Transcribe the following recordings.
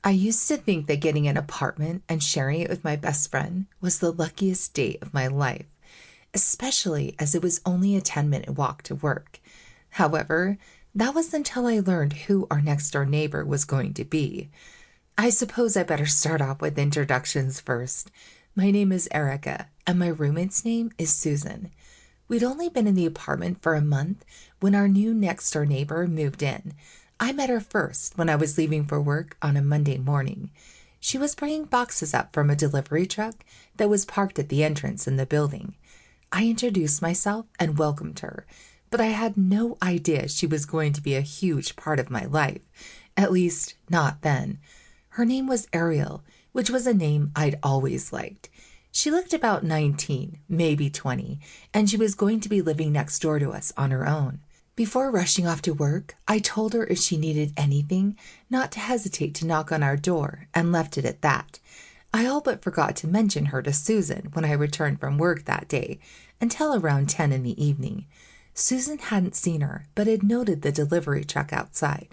I used to think that getting an apartment and sharing it with my best friend was the luckiest day of my life, especially as it was only a 10-minute walk to work. However, that was until I learned who our next door neighbor was going to be. I suppose I better start off with introductions first. My name is Erica, and my roommate's name is Susan. We'd only been in the apartment for a month when our new next door neighbor moved in. I met her first when I was leaving for work on a Monday morning. She was bringing boxes up from a delivery truck that was parked at the entrance in the building. I introduced myself and welcomed her, but I had no idea she was going to be a huge part of my life. At least, not then. Her name was Ariel, which was a name I'd always liked. She looked about 19, maybe 20, and she was going to be living next door to us on her own. Before rushing off to work, I told her if she needed anything, not to hesitate to knock on our door, and left it at that. I all but forgot to mention her to Susan when I returned from work that day, until around 10 in the evening. Susan hadn't seen her, but had noted the delivery truck outside.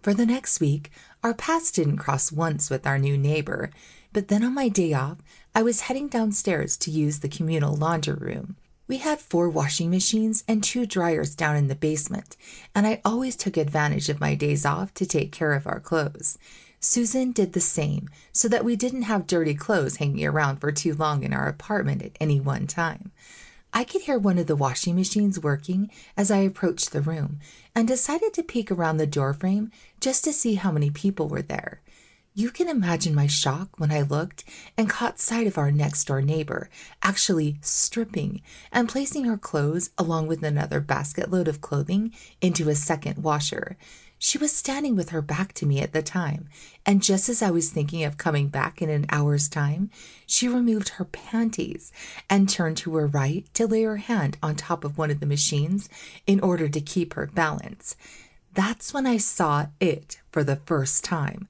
For the next week, our paths didn't cross once with our new neighbor, but then on my day off, I was heading downstairs to use the communal laundry room. We had 4 washing machines and 2 dryers down in the basement, and I always took advantage of my days off to take care of our clothes. Susan did the same, so that we didn't have dirty clothes hanging around for too long in our apartment at any one time. I could hear one of the washing machines working as I approached the room, and decided to peek around the doorframe just to see how many people were there. You can imagine my shock when I looked and caught sight of our next-door neighbor actually stripping and placing her clothes along with another basket load of clothing into a second washer. She was standing with her back to me at the time, and just as I was thinking of coming back in an hour's time, she removed her panties and turned to her right to lay her hand on top of one of the machines in order to keep her balance. That's when I saw it for the first time.